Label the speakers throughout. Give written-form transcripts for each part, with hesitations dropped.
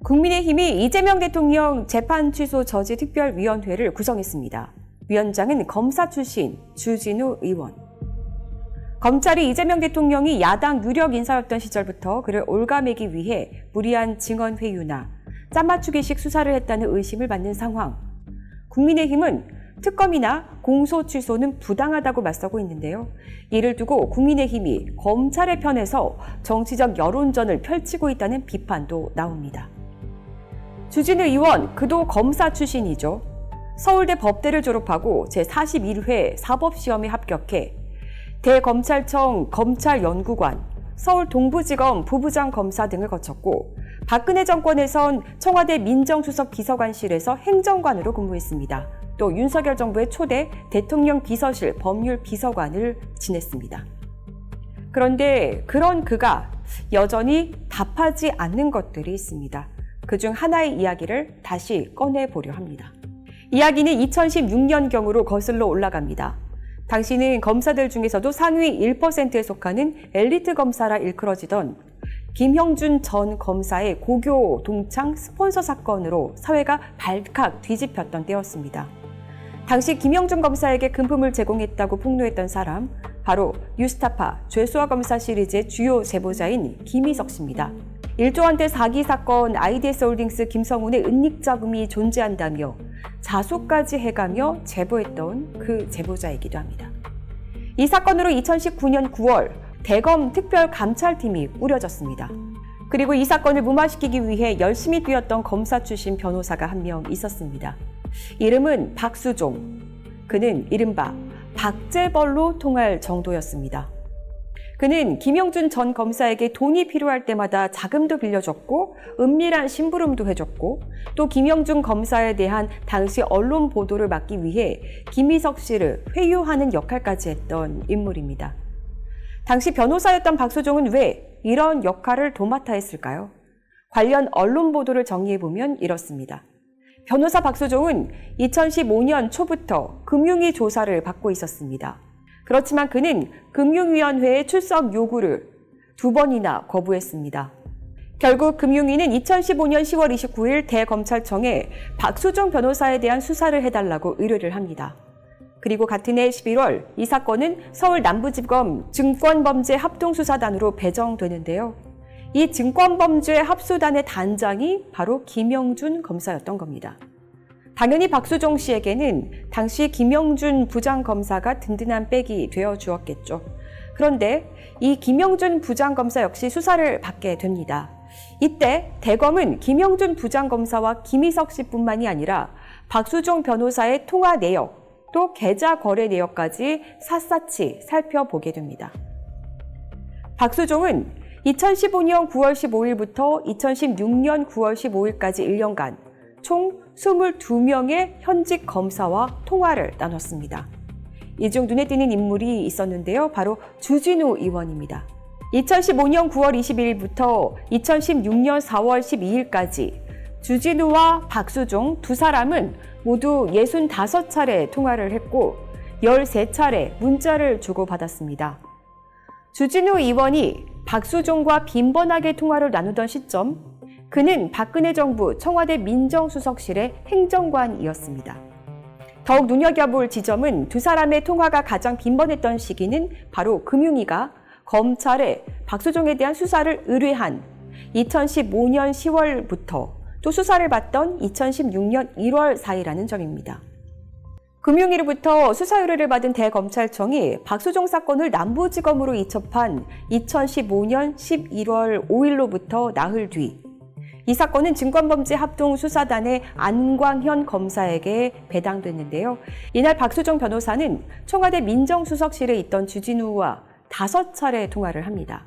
Speaker 1: 국민의힘이 이재명 대통령 재판 취소 저지 특별위원회를 구성했습니다. 위원장은 검사 출신 주진우 의원. 검찰이 이재명 대통령이 야당 유력 인사였던 시절부터 그를 올가매기 위해 무리한 증언 회유나 짠맞추기식 수사를 했다는 의심을 받는 상황. 국민의힘은 특검이나 공소 취소는 부당하다고 맞서고 있는데요. 이를 두고 국민의힘이 검찰의 편에서 정치적 여론전을 펼치고 있다는 비판도 나옵니다. 주진우 의원, 그도 검사 출신이죠. 서울대 법대를 졸업하고 제41회 사법시험에 합격해 대검찰청 검찰연구관, 서울 동부지검 부부장 검사 등을 거쳤고 박근혜 정권에선 청와대 민정수석 비서관실에서 행정관으로 근무했습니다. 또 윤석열 정부의 초대 대통령 비서실 법률비서관을 지냈습니다. 그런데 그런 그가 여전히 답하지 않는 것들이 있습니다. 그중 하나의 이야기를 다시 꺼내보려 합니다. 이야기는 2016년경으로 거슬러 올라갑니다. 당시는 검사들 중에서도 상위 1%에 속하는 엘리트 검사라 일컬어지던 김형준 전 검사의 고교 동창 스폰서 사건으로 사회가 발칵 뒤집혔던 때였습니다. 당시 김형준 검사에게 금품을 제공했다고 폭로했던 사람, 바로 뉴스타파 죄수와 검사 시리즈의 주요 제보자인 김희석 씨입니다. 1조 원대 사기 사건 IDS홀딩스 김성훈의 은닉자금이 존재한다며 자수까지 해가며 제보했던 그 제보자이기도 합니다. 이 사건으로 2019년 9월 대검 특별감찰팀이 꾸려졌습니다. 그리고 이 사건을 무마시키기 위해 열심히 뛰었던 검사 출신 변호사가 한 명 있었습니다. 이름은 박수종. 그는 이른바 박재벌로 통할 정도였습니다. 그는 김형준 전 검사에게 돈이 필요할 때마다 자금도 빌려줬고 은밀한 심부름도 해줬고 또 김형준 검사에 대한 당시 언론 보도를 막기 위해 김희석 씨를 회유하는 역할까지 했던 인물입니다. 당시 변호사였던 박수종은 왜 이런 역할을 도맡아 했을까요? 관련 언론 보도를 정리해보면 이렇습니다. 변호사 박수종은 2015년 초부터 금융위 조사를 받고 있었습니다. 그렇지만 그는 금융위원회의 출석 요구를 2번이나 거부했습니다. 결국 금융위는 2015년 10월 29일 대검찰청에 박수종 변호사에 대한 수사를 해달라고 의뢰를 합니다. 그리고 같은 해 11월 이 사건은 서울 남부지검 증권범죄 합동수사단으로 배정되는데요. 이 증권범죄 합수단의 단장이 바로 김형준 검사였던 겁니다. 당연히 박수종 씨에게는 당시 김형준 부장검사가 든든한 백이 되어 주었겠죠. 그런데 이 김형준 부장검사 역시 수사를 받게 됩니다. 이때 대검은 김형준 부장검사와 김희석 씨뿐만이 아니라 박수종 변호사의 통화 내역, 또 계좌 거래 내역까지 샅샅이 살펴보게 됩니다. 박수종은 2015년 9월 15일부터 2016년 9월 15일까지 1년간 총 22명의 현직 검사와 통화를 나눴습니다. 이 중 눈에 띄는 인물이 있었는데요. 바로 주진우 의원입니다. 2015년 9월 22일부터 2016년 4월 12일까지 주진우와 박수종 두 사람은 모두 65차례 통화를 했고 13차례 문자를 주고받았습니다. 주진우 의원이 박수종과 빈번하게 통화를 나누던 시점, 그는 박근혜 정부 청와대 민정수석실의 행정관이었습니다. 더욱 눈여겨볼 지점은 두 사람의 통화가 가장 빈번했던 시기는 바로 금융위가 검찰에 박수종에 대한 수사를 의뢰한 2015년 10월부터 또 수사를 받던 2016년 1월 사이라는 점입니다. 금융위로부터 수사 의뢰를 받은 대검찰청이 박수종 사건을 남부지검으로 이첩한 2015년 11월 5일로부터 나흘 뒤 이 사건은 증권범죄 합동수사단의 안광현 검사에게 배당됐는데요. 이날 박수종 변호사는 청와대 민정수석실에 있던 주진우와 5차례 통화를 합니다.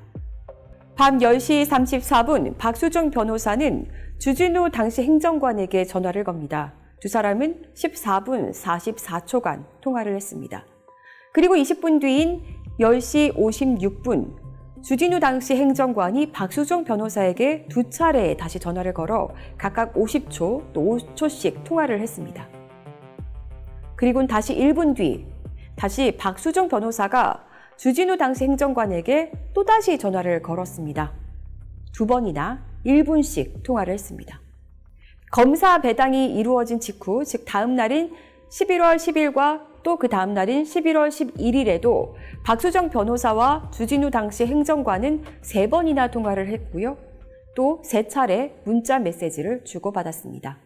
Speaker 1: 밤 10시 34분 박수종 변호사는 주진우 당시 행정관에게 전화를 겁니다. 두 사람은 14분 44초간 통화를 했습니다. 그리고 20분 뒤인 10시 56분 주진우 당시 행정관이 박수종 변호사에게 2차례 다시 전화를 걸어 각각 50초 또 5초씩 통화를 했습니다. 그리고는 다시 1분 뒤 다시 박수종 변호사가 주진우 당시 행정관에게 또다시 전화를 걸었습니다. 2번이나 1분씩 통화를 했습니다. 검사 배당이 이루어진 직후, 즉 다음 날인 11월 10일과 또 그 다음 날인 11월 11일에도 박수정 변호사와 주진우 당시 행정관은 3번이나 통화를 했고요. 또 3차례 문자 메시지를 주고받았습니다.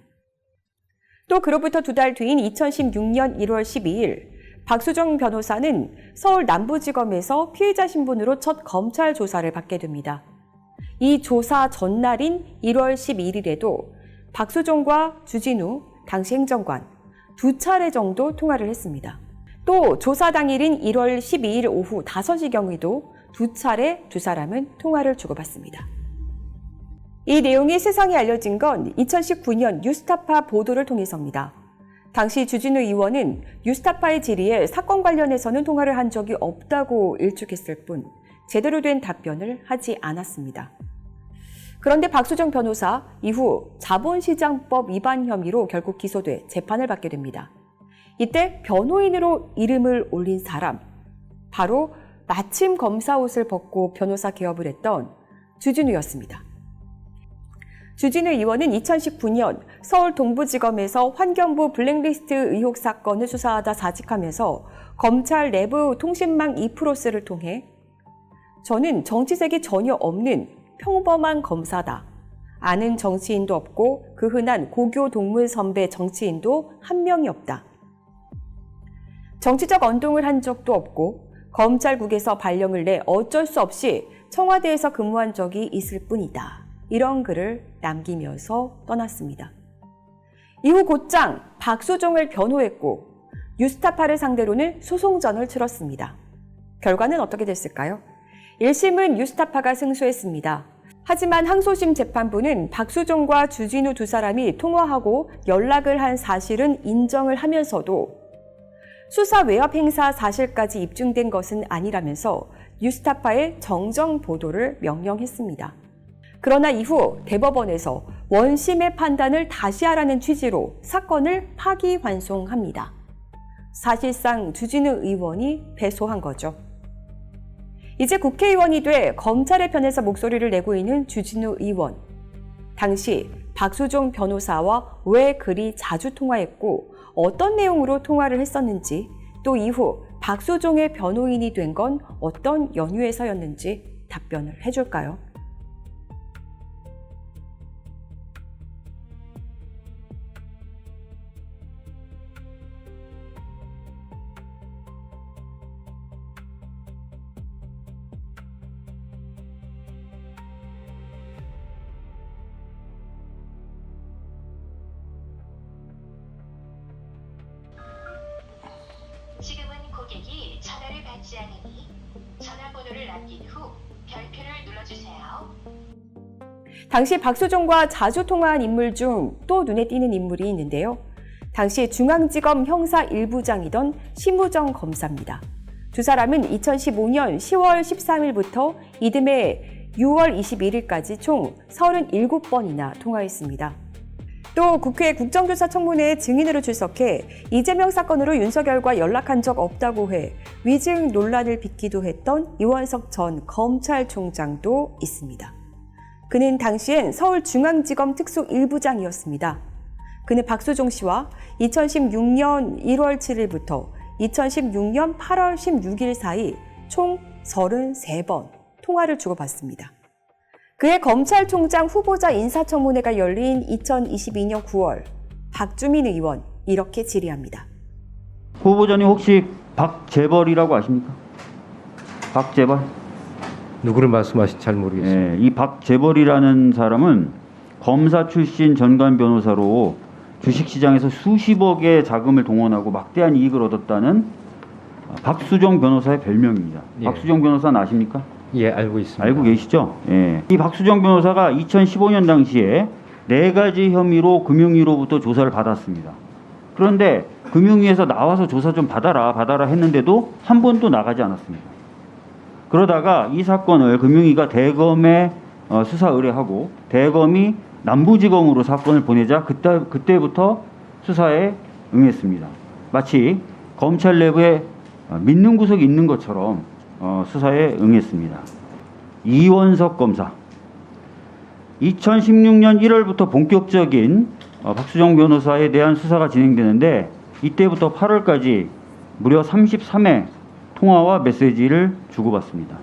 Speaker 1: 또 그로부터 2달 뒤인 2016년 1월 12일 박수정 변호사는 서울 남부지검에서 피의자 신분으로 첫 검찰 조사를 받게 됩니다. 이 조사 전날인 1월 11일에도 박수정과 주진우 당시 행정관 2차례 정도 통화를 했습니다. 또 조사 당일인 1월 12일 오후 5시경에도 2차례 두 사람은 통화를 주고받습니다. 이 내용이 세상에 알려진 건 2019년 뉴스타파 보도를 통해서입니다. 당시 주진우 의원은 뉴스타파의 질의에 사건 관련해서는 통화를 한 적이 없다고 일축했을 뿐 제대로 된 답변을 하지 않았습니다. 그런데 박수정 변호사 이후 자본시장법 위반 혐의로 결국 기소돼 재판을 받게 됩니다. 이때 변호인으로 이름을 올린 사람, 바로 마침 검사 옷을 벗고 변호사 개업을 했던 주진우였습니다. 주진우 의원은 2019년 서울 동부지검에서 환경부 블랙리스트 의혹 사건을 수사하다 사직하면서 검찰 내부 통신망 이프로스를 통해 저는 정치색이 전혀 없는 평범한 검사다. 아는 정치인도 없고 그 흔한 고교 동문 선배 정치인도 한 명이 없다. 정치적 언동을 한 적도 없고 검찰국에서 발령을 내 어쩔 수 없이 청와대에서 근무한 적이 있을 뿐이다. 이런 글을 남기면서 떠났습니다. 이후 곧장 박수정을 변호했고 뉴스타파를 상대로는 소송전을 치렀습니다. 결과는 어떻게 됐을까요? 1심은 뉴스타파가 승소했습니다. 하지만 항소심 재판부는 박수정과 주진우 두 사람이 통화하고 연락을 한 사실은 인정을 하면서도 수사 외압 행사 사실까지 입증된 것은 아니라면서 뉴스타파의 정정 보도를 명령했습니다. 그러나 이후 대법원에서 원심의 판단을 다시 하라는 취지로 사건을 파기환송합니다. 사실상 주진우 의원이 패소한 거죠. 이제 국회의원이 돼 검찰의 편에서 목소리를 내고 있는 주진우 의원. 당시 박수정 변호사와 왜 그리 자주 통화했고 어떤 내용으로 통화를 했었는지, 또 이후 박수정의 변호인이 된 건 어떤 연유에서였는지 답변을 해줄까요?
Speaker 2: 지금은 고객이 전화를 받지 않으니 전화번호를 남긴 후 별표를 눌러주세요.
Speaker 1: 당시 박수정과 자주 통화한 인물 중 또 눈에 띄는 인물이 있는데요. 당시 중앙지검 형사 1부장이던 심우정 검사입니다. 두 사람은 2015년 10월 13일부터 이듬해 6월 21일까지 총 37번이나 통화했습니다. 또 국회 국정조사 청문회에 증인으로 출석해 이재명 사건으로 윤석열과 연락한 적 없다고 해 위증 논란을 빚기도 했던 이원석 전 검찰총장도 있습니다. 그는 당시엔 서울중앙지검 특수 1부장이었습니다. 그는 박수정 씨와 2016년 1월 7일부터 2016년 8월 16일 사이 총 33번 통화를 주고받습니다. 그해 검찰총장 후보자 인사청문회가 열린 2022년 9월, 박주민 의원 이렇게 질의합니다.
Speaker 3: 후보자님 혹시 박재벌이라고 아십니까? 박재벌?
Speaker 4: 누구를 말씀하실지 잘 모르겠습니다.
Speaker 3: 예, 이 박재벌이라는 사람은 검사 출신 전관 변호사로 주식시장에서 수십억의 자금을 동원하고 막대한 이익을 얻었다는 박수정 변호사의 별명입니다.
Speaker 4: 예.
Speaker 3: 박수정 변호사는 아십니까?
Speaker 4: 예, 알고 있습니다.
Speaker 3: 알고 계시죠? 예. 이 박수정 변호사가 2015년 당시에 4가지 혐의로 금융위로부터 조사를 받았습니다. 그런데 금융위에서 나와서 조사 좀 받아라 했는데도 한 번도 나가지 않았습니다. 그러다가 이 사건을 금융위가 대검에 수사 의뢰하고 대검이 남부지검으로 사건을 보내자 그때부터 수사에 응했습니다. 마치 검찰 내부에 믿는 구석이 있는 것처럼 수사에 응했습니다. 이원석 검사. 2016년 1월부터 본격적인 박수정 변호사에 대한 수사가 진행되는데 이때부터 8월까지 무려 33회 통화와 메시지를 주고받습니다.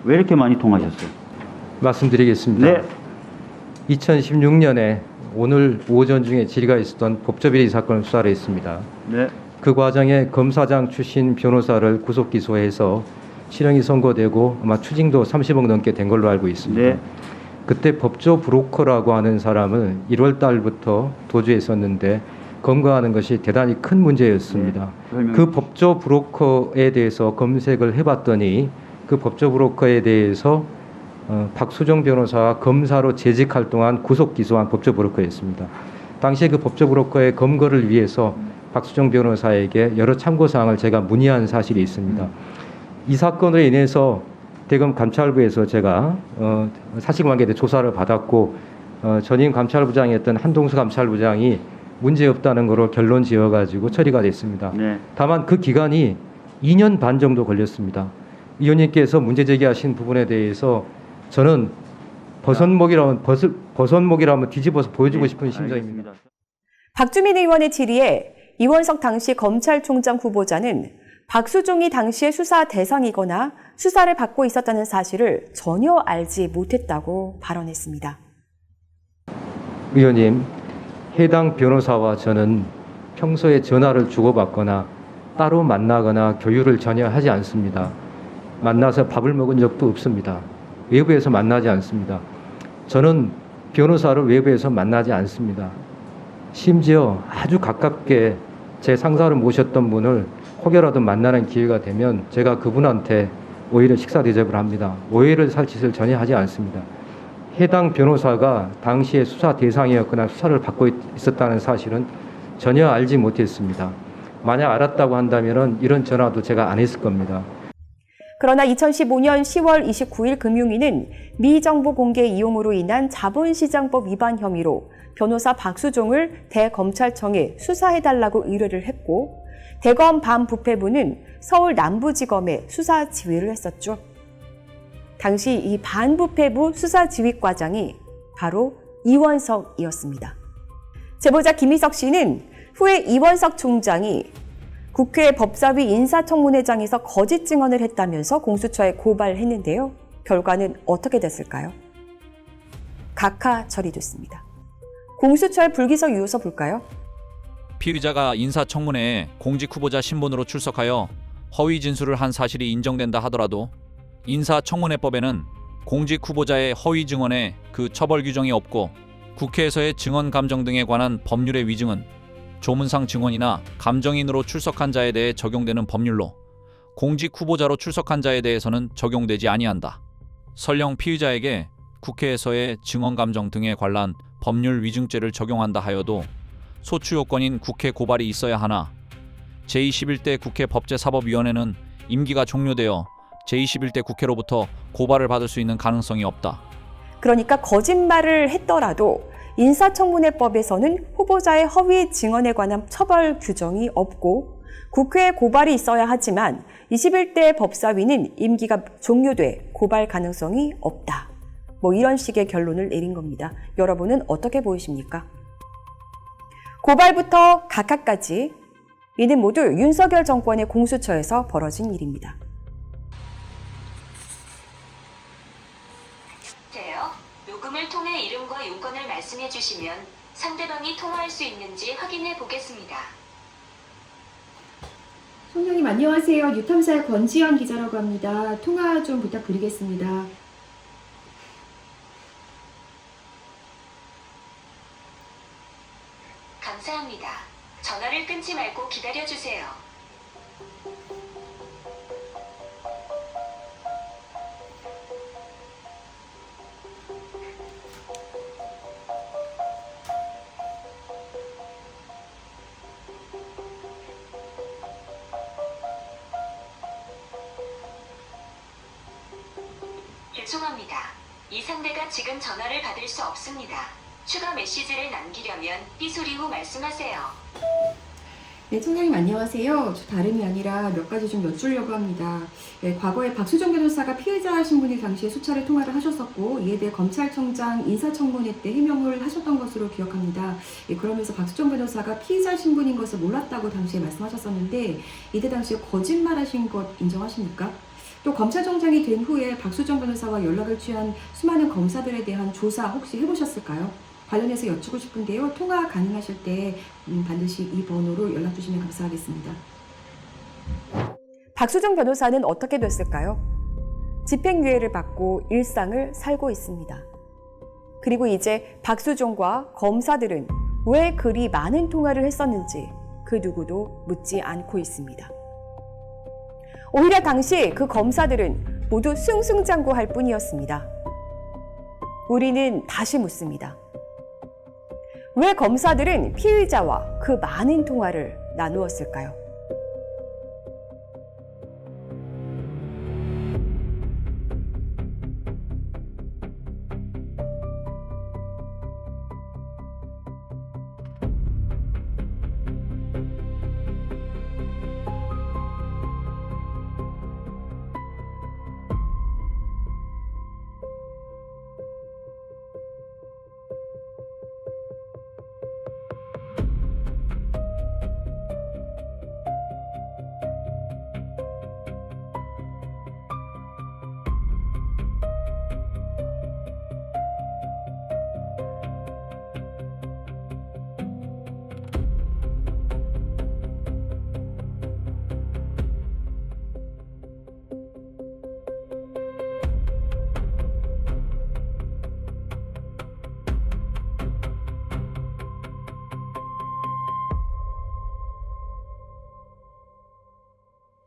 Speaker 3: 왜 이렇게 많이 통화하셨어요?
Speaker 4: 말씀드리겠습니다.
Speaker 3: 네.
Speaker 4: 2016년에 오늘 오전 중에 질의가 있었던 법조비리 사건을 수사를 했습니다.
Speaker 3: 네.
Speaker 4: 그 과정에 검사장 출신 변호사를 구속 기소해서 실형이 선고되고 아마 추징도 30억 넘게 된 걸로 알고 있습니다.
Speaker 3: 네.
Speaker 4: 그때 법조 브로커라고 하는 사람을 1월 달부터 도주했었는데 검거하는 것이 대단히 큰 문제였습니다. 그 법조 브로커에 대해서 검색을 해봤더니 그 법조 브로커에 대해서 박수정 변호사가 검사로 재직 활동한 구속 기소한 법조 브로커였습니다. 당시에 그 법조 브로커의 검거를 위해서 박수정 변호사에게 여러 참고 사항을 제가 문의한 사실이 있습니다. 이 사건으로 인해서 대검 감찰부에서 제가 사실관계에 대해 조사를 받았고 전임 감찰부장이었던 한동수 감찰부장이 문제 없다는 것으로 결론 지어가지고 처리가 됐습니다.
Speaker 3: 네.
Speaker 4: 다만 그 기간이 2년 반 정도 걸렸습니다. 의원님께서 문제 제기하신 부분에 대해서 저는 버선목이라면 뒤집어서 보여주고 싶은 심정입니다.
Speaker 1: 박주민 의원의 질의에 이원석 당시 검찰총장 후보자는 박수종이 당시의 수사 대상이거나 수사를 받고 있었다는 사실을 전혀 알지 못했다고 발언했습니다.
Speaker 4: 의원님, 해당 변호사와 저는 평소에 전화를 주고받거나 따로 만나거나 교류를 전혀 하지 않습니다. 만나서 밥을 먹은 적도 없습니다. 외부에서 만나지 않습니다. 저는 변호사를 외부에서 만나지 않습니다. 심지어 아주 가깝게 제 상사를 모셨던 분을 혹여라도 만나는 기회가 되면 제가 그분한테 오히려 식사 대접을 합니다. 오해를 살 짓을 전혀 하지 않습니다. 해당 변호사가 당시에 수사 대상이었거나 수사를 받고 있었다는 사실은 전혀 알지 못했습니다. 만약 알았다고 한다면 이런 전화도 제가 안 했을 겁니다.
Speaker 1: 그러나 2015년 10월 29일 금융위는 미정보 공개 이용으로 인한 자본시장법 위반 혐의로 변호사 박수종을 대검찰청에 수사해달라고 의뢰를 했고 대검 반부패부는 서울 남부지검에 수사 지휘를 했었죠. 당시 이 반부패부 수사지휘과장이 바로 이원석이었습니다. 제보자 김희석 씨는 후에 이원석 총장이 국회 법사위 인사청문회장에서 거짓 증언을 했다면서 공수처에 고발했는데요. 결과는 어떻게 됐을까요? 각하 처리됐습니다. 공수처의 불기소 유서 볼까요?
Speaker 5: 피의자가 인사청문회에 공직 후보자 신분으로 출석하여 허위 진술을 한 사실이 인정된다 하더라도 인사청문회법에는 공직 후보자의 허위 증언에 그 처벌 규정이 없고 국회에서의 증언 감정 등에 관한 법률의 위증은 조문상 증언이나 감정인으로 출석한 자에 대해 적용되는 법률로 공직 후보자로 출석한 자에 대해서는 적용되지 아니한다. 설령 피의자에게 국회에서의 증언 감정 등에 관한 법률 위증죄를 적용한다 하여도 소추 요건인 국회 고발이 있어야 하나 제21대 국회 법제사법위원회는 임기가 종료되어 제21대 국회로부터 고발을 받을 수 있는 가능성이 없다.
Speaker 1: 그러니까 거짓말을 했더라도 인사청문회법에서는 후보자의 허위 증언에 관한 처벌 규정이 없고 국회에 고발이 있어야 하지만 21대 법사위는 임기가 종료돼 고발 가능성이 없다. 이런 식의 결론을 내린 겁니다. 여러분은 어떻게 보이십니까? 고발부터 각하까지 이는 모두 윤석열 정권의 공수처에서 벌어진 일입니다.
Speaker 2: 녹음을 통해 이름과 용건을 말씀해 주시면 상대방이 통화할 수 있는지 확인해 보겠습니다.
Speaker 6: 송장님 안녕하세요. 뉴탐사의 권지연 기자라고 합니다. 통화 좀 부탁드리겠습니다.
Speaker 2: 감사합니다. 전화를 끊지 말고 기다려 주세요. 죄송합니다. 이 상대가 지금 전화를 받을 수 없습니다. 추가 메시지를 남기려면 삐 소리 후 말씀하세요.
Speaker 6: 네, 총장님 안녕하세요. 저 다름이 아니라 몇 가지 좀 여쭈려고 합니다. 네, 과거에 박수정 변호사가 피해자 신분이 당시에 수차례 통화를 하셨었고 이에 대해 검찰청장 인사청문회 때 해명을 하셨던 것으로 기억합니다. 네, 그러면서 박수정 변호사가 피해자 신분인 것을 몰랐다고 당시에 말씀하셨었는데 이때 당시에 거짓말하신 것 인정하십니까? 또 검찰총장이 된 후에 박수정 변호사와 연락을 취한 수많은 검사들에 대한 조사 혹시 해보셨을까요? 관련해서 여쭙고 싶은데요. 통화 가능하실 때 반드시 이 번호로 연락 주시면 감사하겠습니다.
Speaker 1: 박수정 변호사는 어떻게 됐을까요? 집행유예를 받고 일상을 살고 있습니다. 그리고 이제 박수정과 검사들은 왜 그리 많은 통화를 했었는지 그 누구도 묻지 않고 있습니다. 오히려 당시 그 검사들은 모두 승승장구할 뿐이었습니다. 우리는 다시 묻습니다. 왜 검사들은 피의자와 그 많은 통화를 나누었을까요?